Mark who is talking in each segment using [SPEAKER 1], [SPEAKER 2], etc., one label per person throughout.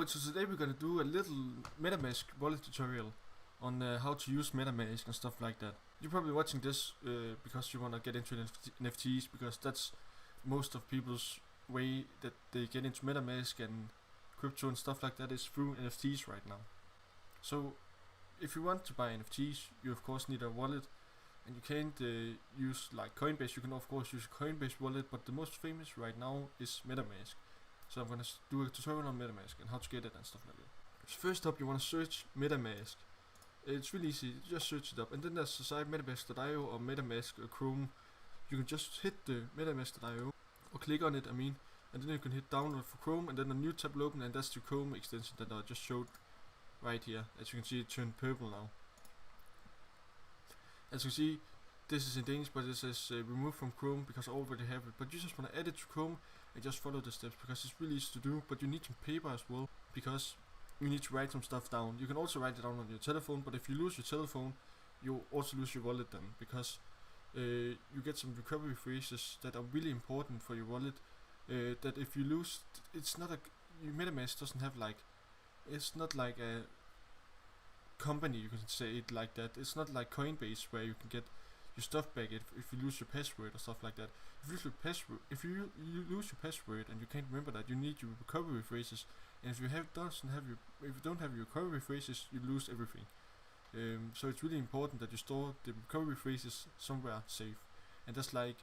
[SPEAKER 1] Alright, so today we're gonna do a little MetaMask wallet tutorial on how to use MetaMask and stuff like that. You're probably watching this because you wanna get into NFTs, because that's most of people's way that they get into MetaMask and crypto and stuff like that is through NFTs right now. So if you want to buy NFTs, you of course need a wallet, and you can't use like Coinbase. You can of course use a Coinbase wallet, but the most famous right now is MetaMask. So I'm gonna do a tutorial on MetaMask and how to get it and stuff like that. So first up, you wanna search MetaMask. It's really easy, just search it up, and then there's the site metamask.io or MetaMask Chrome. You can just hit the metamask.io or click on it, and then you can hit download for Chrome, and then a new tab will open, and that's the Chrome extension that I just showed right here. As you can see, it turned purple now. As you can see, this is in Danish, but it says remove from Chrome because I already have it. But you just want to add it to Chrome and just follow the steps, because it's really easy to do. But you need some paper as well, because you need to write some stuff down. You can also write it down on your telephone, but if you lose your telephone, you also lose your wallet then, because you get some recovery phrases that are really important for your wallet. That if you lose, it's not a MetaMask doesn't have like, it's not like a company, you can say it like that. It's not like Coinbase where you can get your stuff back if you lose your password or stuff like that. If you lose your password, if you lose your password and you can't remember that, you need your recovery phrases. And if you don't have your recovery phrases, you lose everything. So it's really important that you store the recovery phrases somewhere safe. And that's like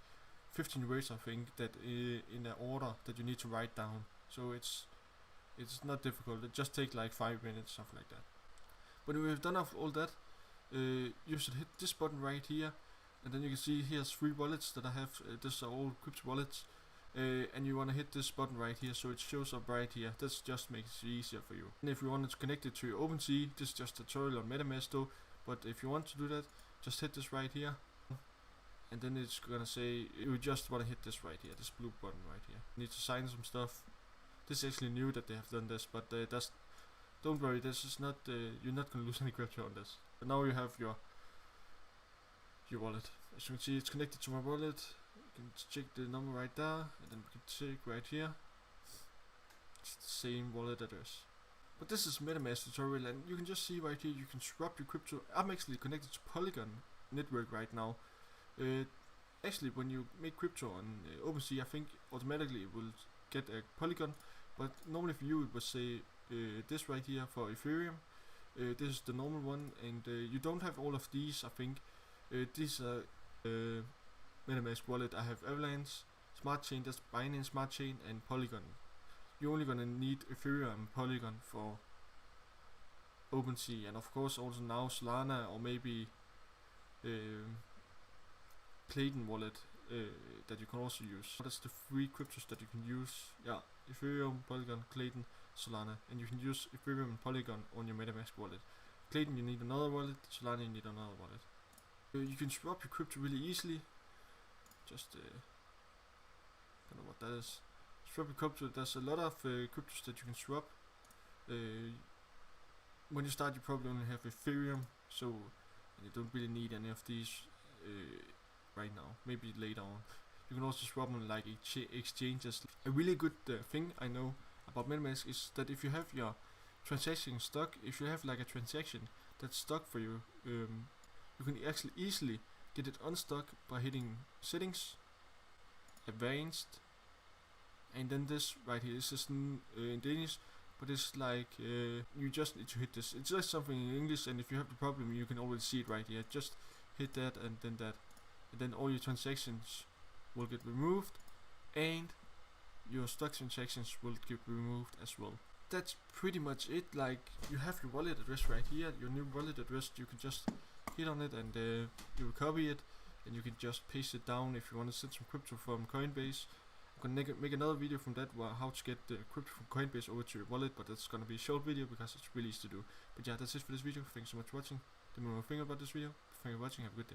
[SPEAKER 1] 15 words, I think, that in an order that you need to write down. So it's not difficult. It just takes like 5 minutes, something like that. But when we've done all that, you should hit this button right here, and then you can see here's 3 wallets that I have. These are all crypto wallets, and you want to hit this button right here so it shows up right here. This just makes it easier for you. And if you want to connect it to your OpenSea, this is just a tutorial on MetaMask though, but if you want to do that, just hit this right here, and then it's gonna say you just want to hit this right here, this blue button right here. You need to sign some stuff. This is actually new that they have done this, but don't worry, this is not you're not gonna lose any crypto on this. But now you have your wallet. As you can see, it's connected to my wallet. You can check the number right there, and then we can check right here. It's the same wallet address. But this is MetaMask tutorial, and you can just see right here you can swap your crypto. I'm actually connected to Polygon network right now. Actually, when you make crypto on OpenSea, I think automatically it will get a Polygon. But normally for you it would say this right here for Ethereum. This is the normal one, and you don't have all of these. I think these are MetaMask wallet. I have Avalanche, Smart Chain, that's Binance Smart Chain, and Polygon. You're only gonna need Ethereum and Polygon for OpenSea, and of course also now Solana or maybe Clayton wallet that you can also use. That's the 3 cryptos that you can use. Yeah, Ethereum, Polygon, Clayton, Solana, and you can use Ethereum and Polygon on your MetaMask wallet. Clayton, you need another wallet. Solana, you need another wallet. You can swap your crypto really easily. Just don't know what that is. Swap your crypto. There's a lot of cryptos that you can swap. When you start, you probably only have Ethereum, so you don't really need any of these right now. Maybe later on. You can also swap them like exchanges. A really good thing I know about MetaMask is that if you have your transaction stuck, if you have like a transaction that's stuck for you, you can actually easily get it unstuck by hitting settings, advanced, and then this right here. This is in Danish, but it's like you just need to hit this. It's just something in English, and if you have the problem, you can already see it right here. Just hit that and then that, and then all your transactions will get removed, and your stuck transactions will get removed as well. That's pretty much it. Like, you have your wallet address right here, your new wallet address. You can just hit on it, and you will copy it, and you can just paste it down if you want to send some crypto from Coinbase. I'm gonna make another video from that, how to get the crypto from Coinbase over to your wallet, but it's gonna be a short video because it's really easy to do. But yeah, that's it for this video. Thanks so much for watching. Let me know what you think about this video. Thank you for watching. Have a good day.